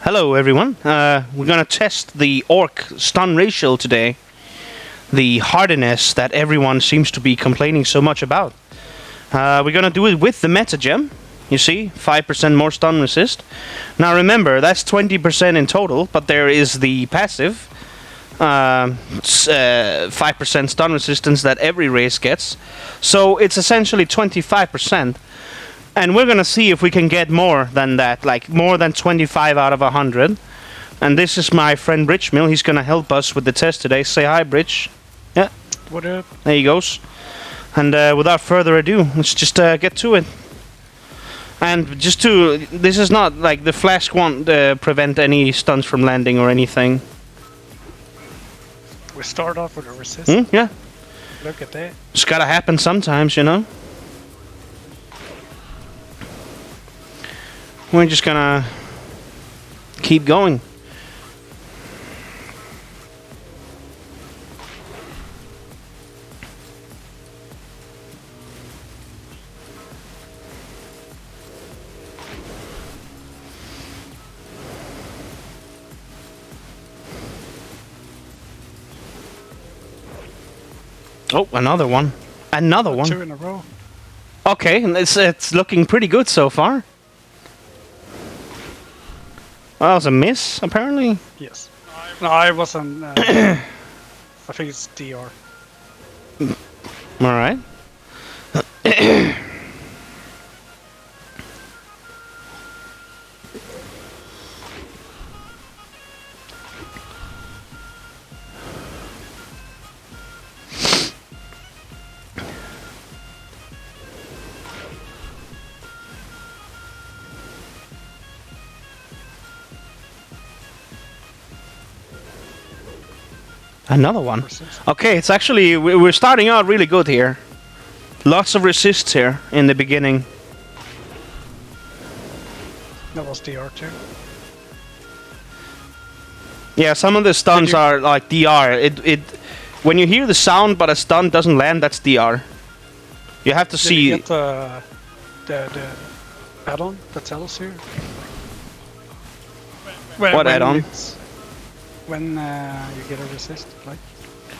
Hello everyone. We're gonna test the orc stun ratio today. The hardiness that everyone seems to be complaining so much about. We're gonna do it with the meta gem. You see, 5% more stun resist. Now remember, that's 20% in total, but there is the passive 5% stun resistance that every race gets. So it's essentially 25%. And we're gonna see if we can get more than that, like more than 25 out of 100. And this is my friend Bridge Mill. He's gonna help us with the test today. Say hi, Bridge. Yeah. What up? There he goes. And without further ado, let's just get to it. And just to, this is not like the flask won't prevent any stuns from landing or anything. We start off with a resist. Yeah. Look at that. It's gotta happen sometimes, you know. We're just gonna keep going. Oh, another one. Another one. 2 in a row. Okay, it's looking pretty good so far. Well, that was a miss, apparently. Yes. No, I wasn't. I think it's DR. Alright. Another one. Okay, it's actually, we're starting out really good here. Lots of resists here in the beginning. That was DR too. Yeah, some of the stuns are like DR. It when you hear the sound but a stun doesn't land, that's DR. You have to see. You get the add-on that tells you. What add-on? When you get a resist, like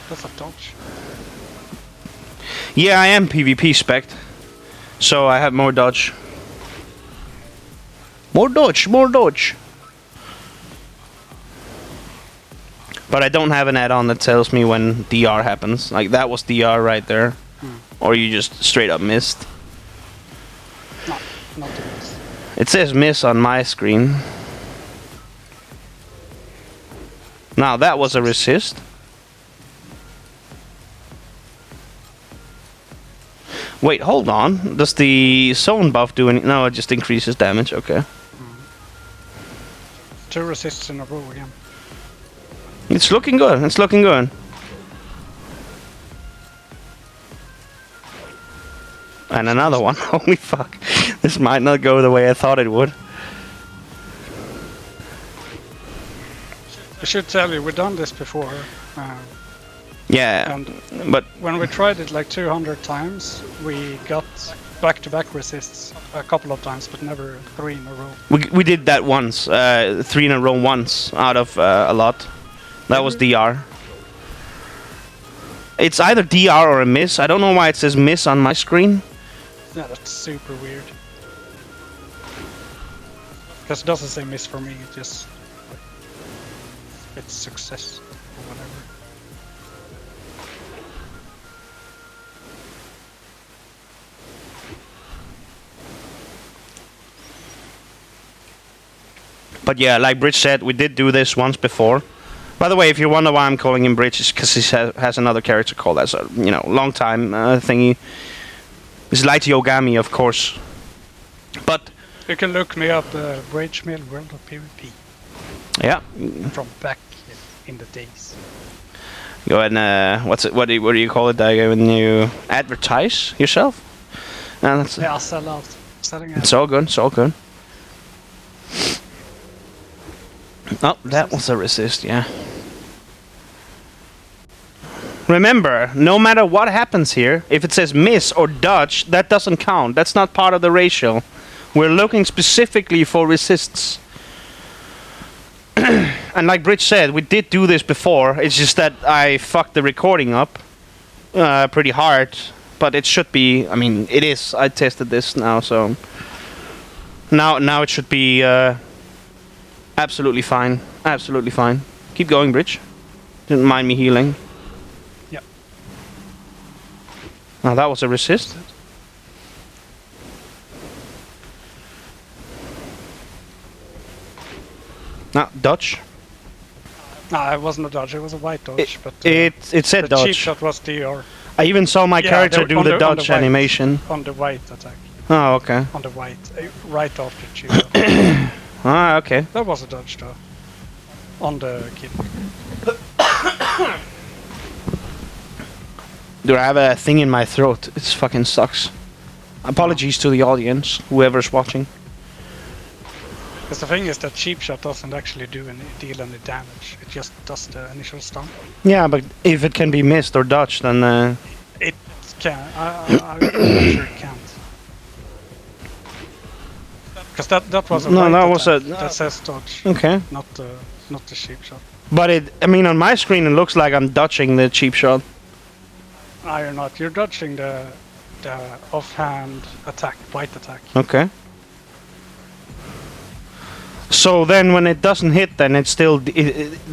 that's a dodge. Yeah, I am PvP spec'd, so I have more dodge. More dodge, more dodge. But I don't have an add-on that tells me when DR happens. Like that was DR right there, or you just straight up missed. No, not the miss. It says miss on my screen. Now that was a resist. Wait, hold on. Does the zone buff do any? No, it just increases damage. Okay. 2 resists in a row again. It's looking good. It's looking good. And another one. Holy fuck. This might not go the way I thought it would. I should tell you, we've done this before. Yeah, and but when we tried it like 200 times, we got back-to-back resists a couple of times, but never 3 in a row. we did that once, 3 in a row once out of a lot. That was DR. It's either DR or a miss. I don't know why it says miss on my screen. Yeah, that's super weird. Because it doesn't say miss for me, it just like, it's success or whatever. But yeah, like Bridge said, we did do this once before. By the way, if you wonder why I'm calling him Bridge, it's because he has another character called as a, you know, long time thingy. It's Light Yogami, of course. But you can look me up, Bridge Mill World of PvP. Yeah. From back in the days. Go ahead and what do you call it, Daigo, when you advertise yourself? Yeah, I'll sell out. Selling out. It's all good. It's all good. Oh, that was a resist, yeah. Remember, no matter what happens here, if it says miss or dodge, that doesn't count. That's not part of the ratio. We're looking specifically for resists. And like Bridge said, we did do this before. It's just that I fucked the recording up pretty hard. But it should be. I mean, it is. I tested this now, so now it should be absolutely fine. Absolutely fine. Keep going, Bridge. Didn't mind me healing. Yep. Oh, that was a resist. No, dodge. Nah, it wasn't a dodge. It was a white dodge. But It said the dodge. cheap shot was DR I even saw my Yeah, character they- do on the the- on dodge the white. animation. on the white attack. Oh, okay. On the white, right after cheap shot. Ah, okay. That was a dodge though. On the kid. Do I have a thing in my throat? It fucking sucks. Apologies to the audience, whoever's watching. Because the thing is that cheap shot doesn't actually deal any damage. It just does the initial stun. Yeah, but if it can be missed or dodged, then It can. I'm sure it can't. Because that was a No, right that was attack. a- that says dodge, okay. not the cheap shot. But I mean, on my screen it looks like I'm dodging the cheap shot. Ah, you're not. You're dodging the offhand attack, white attack. Okay. So then, when it doesn't hit, then it's still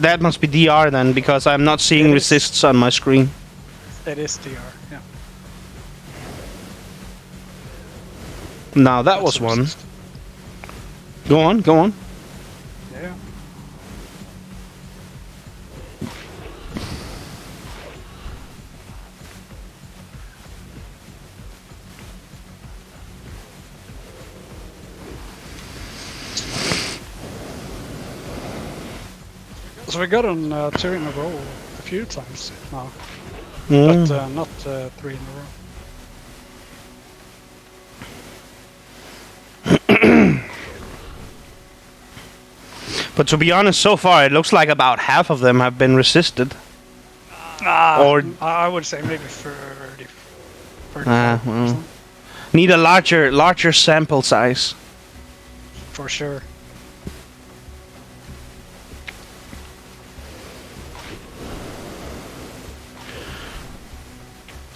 that must be DR then, because I'm not seeing It is. resists on my screen. It is DR. Yeah. Now that That's was a one. resist. Go on, go on. Yeah. So we got on 2 in a row a few times now, Mm. but not 3 in a row. But to be honest, so far it looks like about half of them have been resisted. Or- I would say maybe 30. 35 Ah, or well. something, Need a larger sample size. for sure.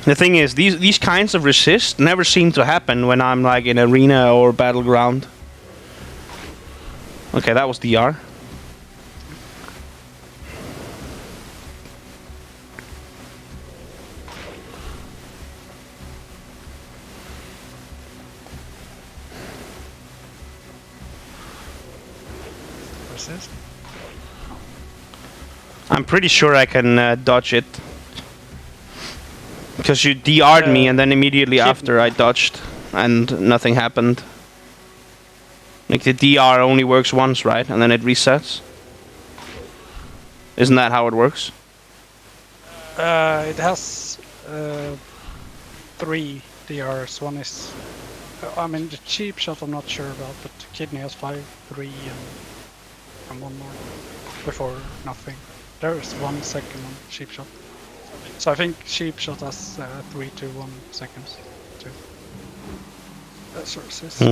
The thing is, these kinds of resists never seem to happen when I'm like in arena or battleground. Okay, that was DR. Resist. I'm pretty sure I can dodge it. Because you DR'd me and then immediately after I dodged and nothing happened. Like the DR only works once, right? And then it resets. Isn't that how it works? It has 3 DRs. One is, I mean, the cheap shot I'm not sure about, but the kidney has 5, 3, and one more before nothing. There is 1 second on cheap shot. So I think cheap shot has 3 to 1 seconds too. That's a resist.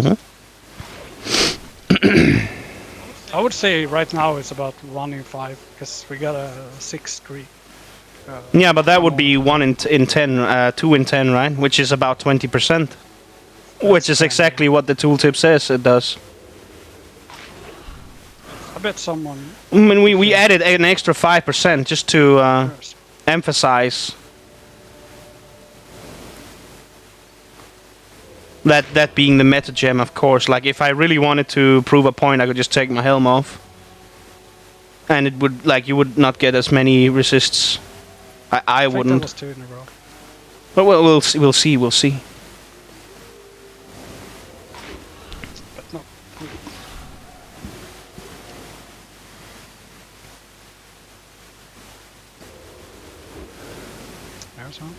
I would say right now it's about 1 in 5 because we got a 6 streak. Yeah, but that would be 1 in 10, 2 in 10, right? Which is about 20%. Which is exactly what the tooltip says it does. I bet someone I mean, we added an extra 5% just to emphasize that being the meta gem, of course. Like, if I really wanted to prove a point, I could just take my helm off. And it would, like, you would not get as many resists. I think wouldn't. that was 2 in a row. But we'll see. But no. There's one.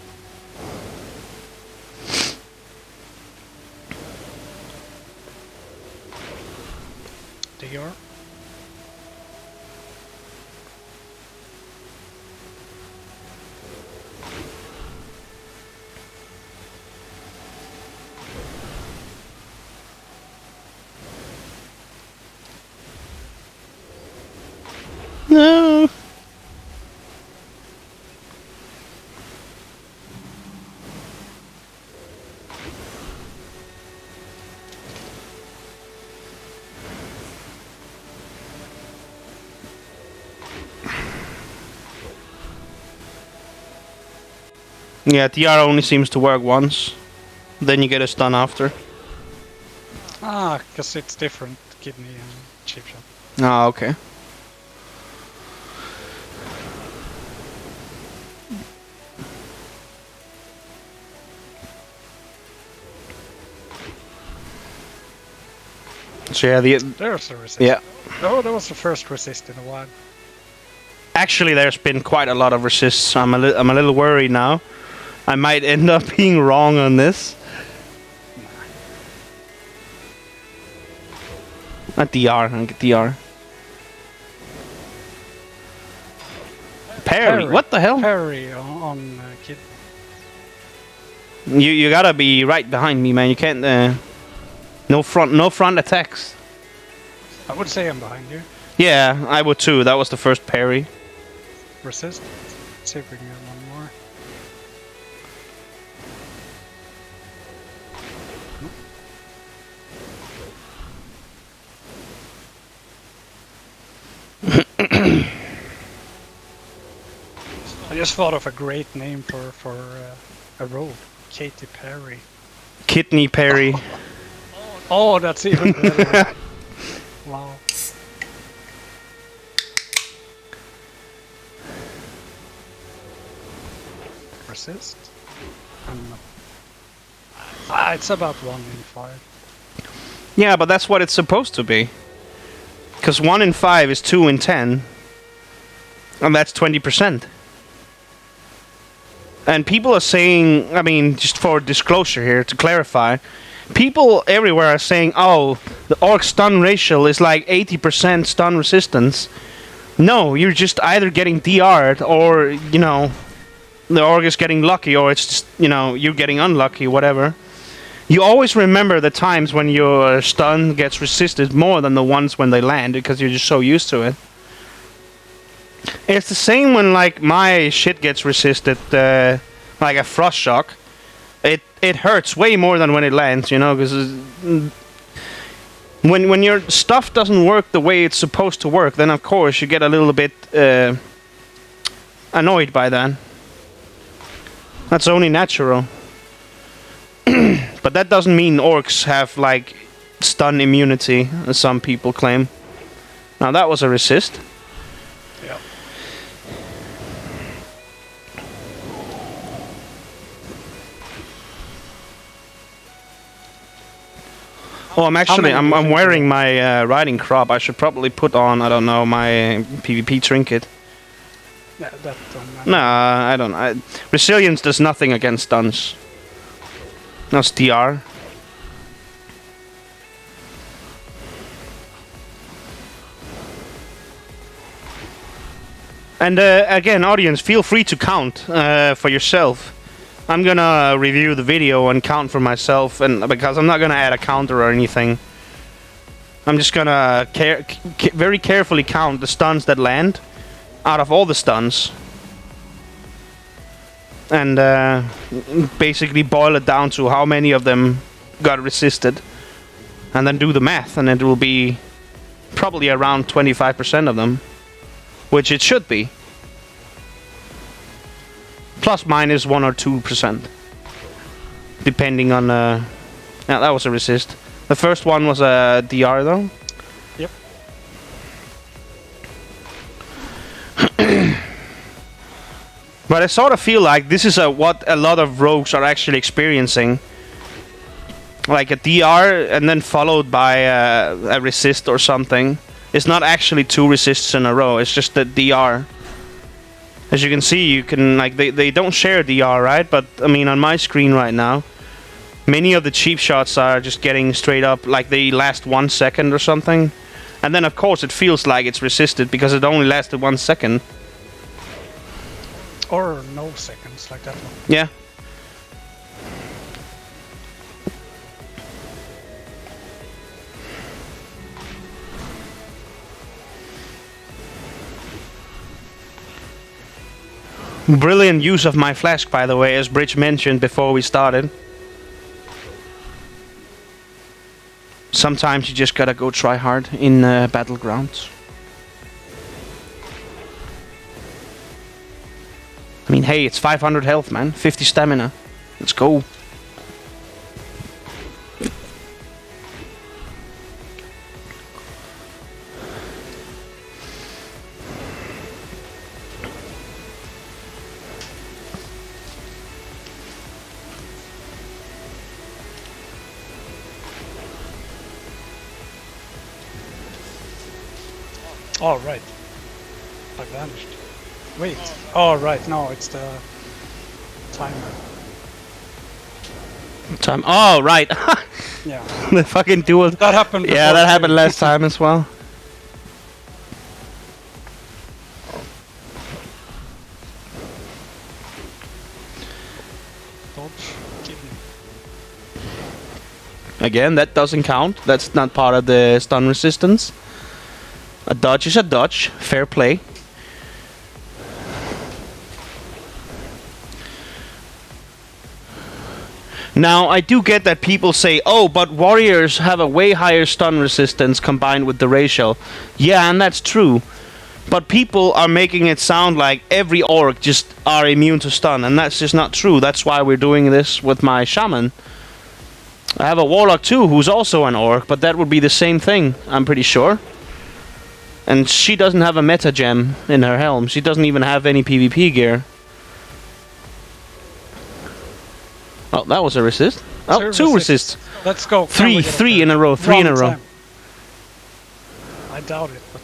DR. No. Yeah, TR only seems to work once. Then you get a stun after. Ah, because it's different kidney and cheap shot. Ah, okay. So yeah, There's a resist. yeah. Oh, that was the first resist in a while. Actually, there's been quite a lot of resists. I'm a little worried now. I might end up being wrong on this. Not DR, I get DR. Parry, what the hell? Parry on kid. You gotta be right behind me, man. You can't. No front attacks. I would say I'm behind you. Yeah, I would too. That was the first parry. Resist. Let's see if we can get one more. I just thought of a great name for a rogue. Katy Perry. Kidney parry. Oh, that's even better. Wow. Resist. It's about 1 in 5. Yeah, but that's what it's supposed to be. Because 1 in 5 is 2 in 10. And that's 20%. And people are saying, I mean, just for disclosure here, to clarify, people everywhere are saying, oh, the orc stun ratio is like 80% stun resistance. No, you're just either getting DR'd or, you know, the orc is getting lucky, or it's just, you know, you're getting unlucky, whatever. You always remember the times when your stun gets resisted more than the ones when they land, because you're just so used to it. It's the same when, like, my shit gets resisted, like a frost shock. It hurts way more than when it lands, you know, because when your stuff doesn't work the way it's supposed to work, then of course you get a little bit annoyed by that. That's only natural. But that doesn't mean orcs have, like, stun immunity, as some people claim. Now that was a resist. Yeah. Oh, I'm wearing my riding crop. I should probably put on, I don't know, my PvP trinket. Yeah, that don't matter. Nah, I don't. Resilience does nothing against stuns. That's DR. And again, audience, feel free to count for yourself. I'm gonna review the video and count for myself, and because I'm not gonna add a counter or anything. I'm just gonna very carefully count the stuns that land out of all the stuns, and basically boil it down to how many of them got resisted, and then do the math, and it will be probably around 25% of them, which it should be. Plus minus 1 or 2%, depending on. Yeah, that was a resist. The first one was a DR though. Yep. But I sort of feel like this is what a lot of rogues are actually experiencing. Like a DR and then followed by a resist or something. It's not actually 2 resists in a row, it's just a DR. As you can see, you can, like, they don't share DR, right? But, I mean, on my screen right now, many of the cheap shots are just getting straight up, like, they last 1 second or something. And then, of course, it feels like it's resisted because it only lasted 1 second. Or no seconds, like that one. Yeah. Brilliant use of my flask, by the way, as Bridge mentioned before we started. Sometimes you just gotta go try hard in battlegrounds. I mean, hey, it's 500 health, man. 50 stamina. Let's go. Oh, right. I vanished. Wait. Oh, right. No, it's the timer. Time. Oh, right. Yeah. The fucking duel. That happened. Yeah, before that happened too. last time as well. Dodge. Kidney. Again, that doesn't count. That's not part of the stun resistance. A dodge is a dodge. Fair play. Now, I do get that people say, oh, but warriors have a way higher stun resistance combined with the ratio. Yeah, and that's true. But people are making it sound like every orc just are immune to stun, and that's just not true. That's why we're doing this with my shaman. I have a warlock too, who's also an orc, but that would be the same thing, I'm pretty sure. And she doesn't have a meta gem in her helm. She doesn't even have any PvP gear. Oh, that was a resist. Oh, two resists. Let's go. Three in a row. Three in a row. I doubt it, but...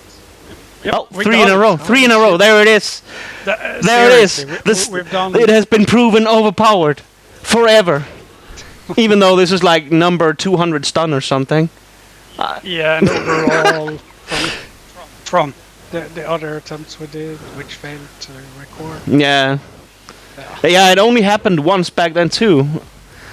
Oh, three in a row. Three in a row. There it is. There it is. We've done... It has been proven overpowered. Forever. Even though this is like number 200 stun or something. Yeah, and overall, from the other attempts we did, which failed to record. Yeah. Yeah, it only happened once back then too.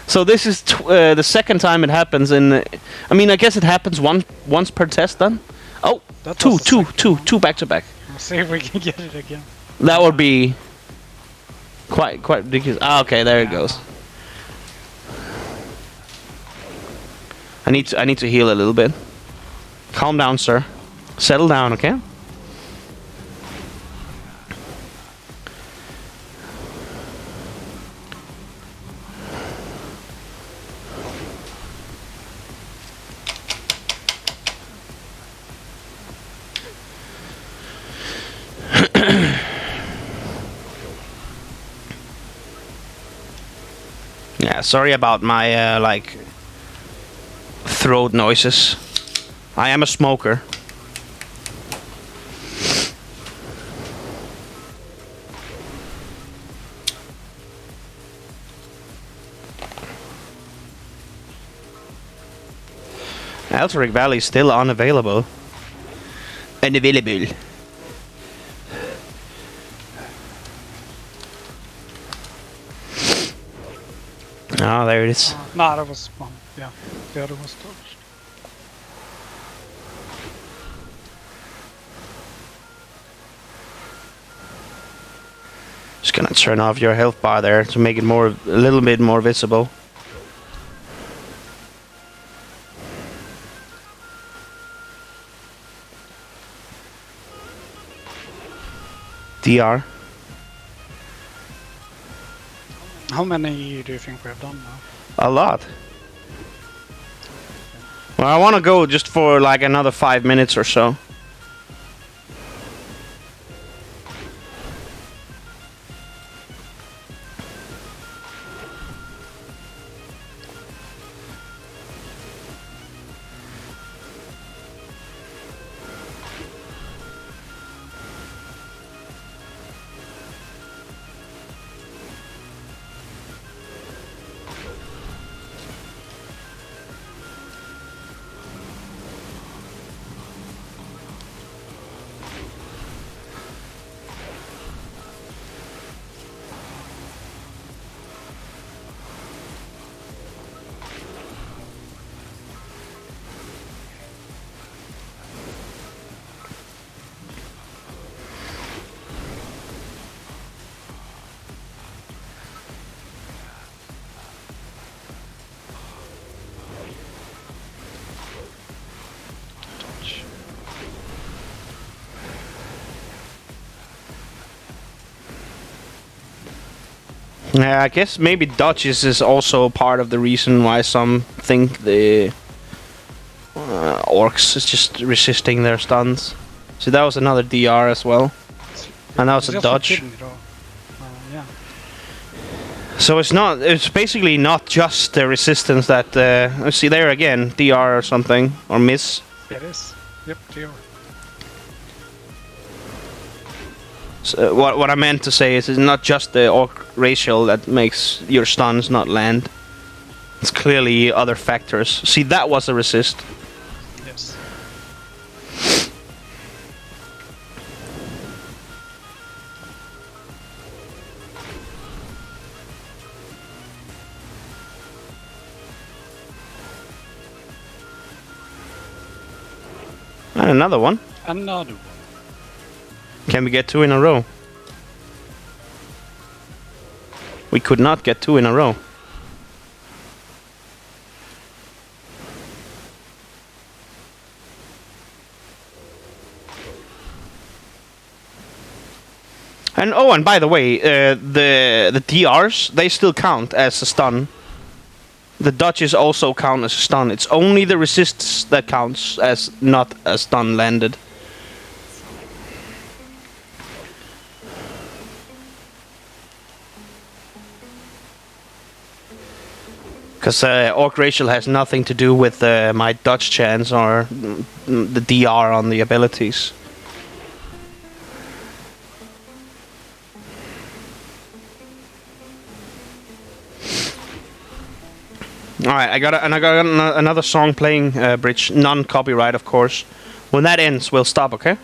So this is the second time it happens in... I mean, I guess it happens once per test then. Oh, two back to back. We'll see if we can get it again. That would be quite ridiculous. Ah, okay, there it goes. I need to heal a little bit. Calm down, sir. Settle down, okay? Yeah, sorry about my like throat noises. I am a smoker. Alteric Valley is still unavailable. Unavailable. Oh, there it is. No, that was one. Yeah, the other was dodged. Just gonna turn off your health bar there to make it a little bit more visible. DR. How many do you think we have done now? A lot. Well, I want to go just for like another 5 minutes or so. Yeah, I guess maybe dodges is also part of the reason why some think the orcs is just resisting their stuns. So that was another DR as well. And that was a Just dodge. for kidney, though. Yeah. So it's basically not just the resistance that, let's see there again, DR or something, or miss. It is. Yep, DR. So what I meant to say is it's not just the orc racial that makes your stuns not land. It's clearly other factors. See, that was a resist. Yes. And another one. Another one. Can we get 2 in a row? We could not get 2 in a row. And oh, and by the way, the DRs, they still count as a stun. The dodges also count as a stun. It's only the resists that counts as not a stun landed. Because Orc Racial has nothing to do with my dodge chance or the DR on the abilities. Alright, I got another song playing, Bridge. Non-copyright, of course. When that ends, we'll stop, okay?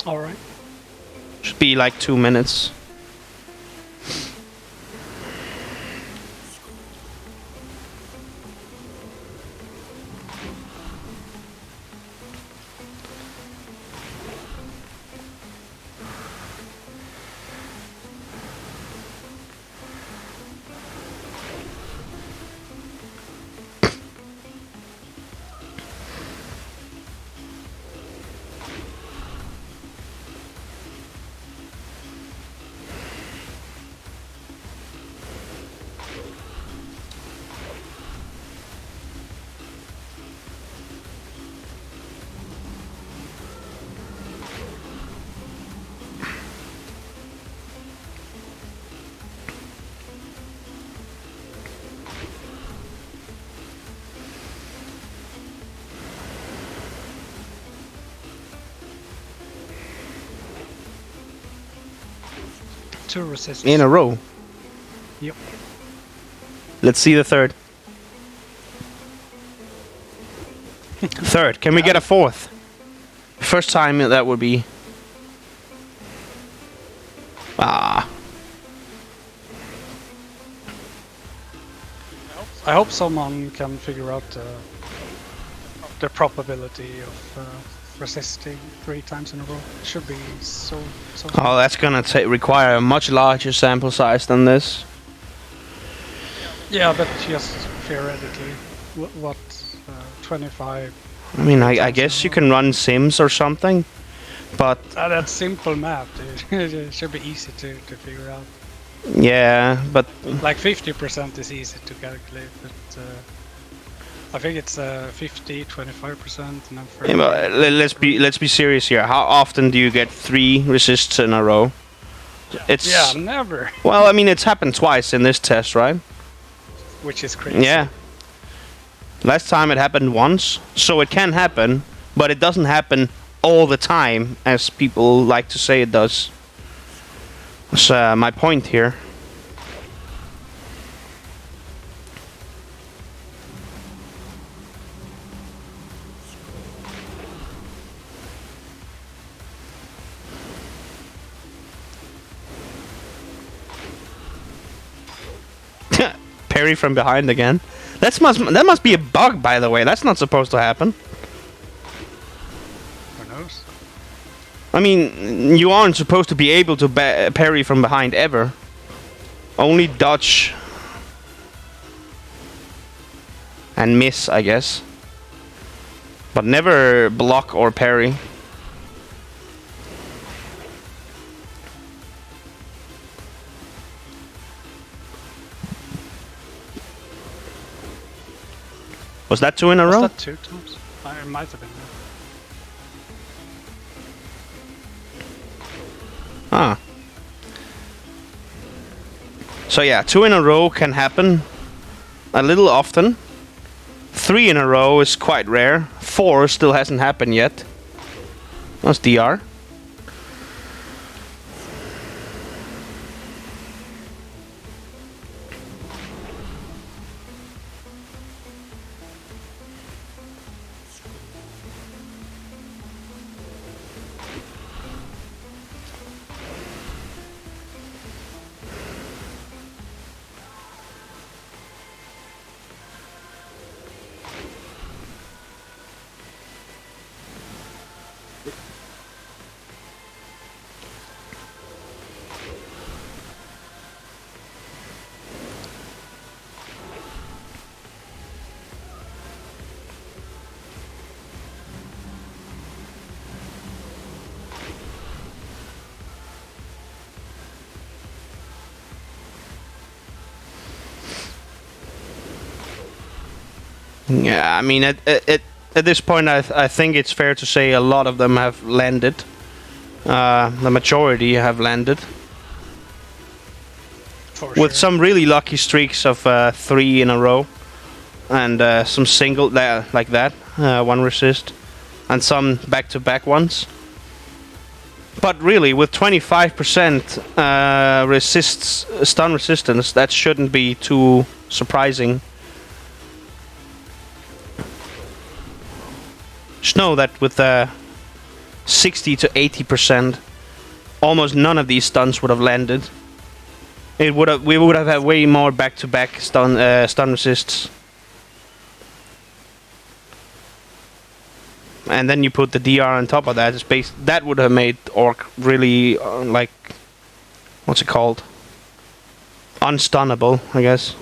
Alright. Should be like 2 minutes. Two resists. In a row. Yep. Let's see the third. Third. Can we get a fourth? First time that would be... Ah. I hope someone can figure out the probability of resisting 3 times in a row. It should be so. Oh, that's gonna require a much larger sample size than this. Yeah, but just theoretically, what 25? I mean, I guess you can run Sims or something, but... That's simple math, dude. It should be easy to figure out. Yeah, but... Like 50% is easy to calculate, but I think it's 50, 25%, and then 30. Yeah, but let's be serious here. How often do you get 3 resists in a row? It's... Yeah, never. Well, I mean, it's happened twice in this test, right? Which is crazy. Yeah. Last time it happened once, so it can happen, but it doesn't happen all the time, as people like to say it does. That's my point here. Parry from behind again. That must be a bug, by the way. That's not supposed to happen. Who knows? I mean, you aren't supposed to be able to parry from behind ever. Only dodge and miss, I guess. But never block or parry. Was that 2 in a Was row? that 2 times? It might have been. Ah. So yeah, 2 in a row can happen a little often. 3 in a row is quite rare. 4 still hasn't happened yet. That's DR. Yeah, I mean, at this point, I think it's fair to say a lot of them have landed. The majority have landed. With some really lucky streaks of 3 in a row. And some single, like that, 1 resist. And some back-to-back ones. But really, with 25% stun resistance, that shouldn't be too surprising. Just know that with 60 to 80%, almost none of these stuns would have landed. We would have had way more back-to-back stun resists. And then you put the DR on top of that. That would have made Orc really like, what's it called? Unstunnable, I guess.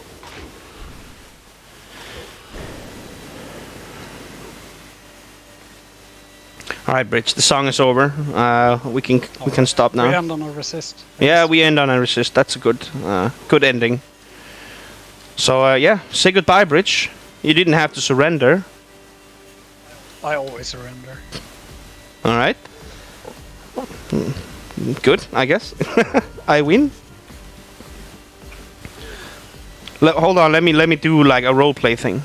All right, Bridge. The song is over. We can stop now. We end on a resist. Yeah, we end on a resist. That's a good ending. So yeah, say goodbye, Bridge. You didn't have to surrender. I always surrender. All right. Good, I guess. I win. Hold on. Let me do like a roleplay thing.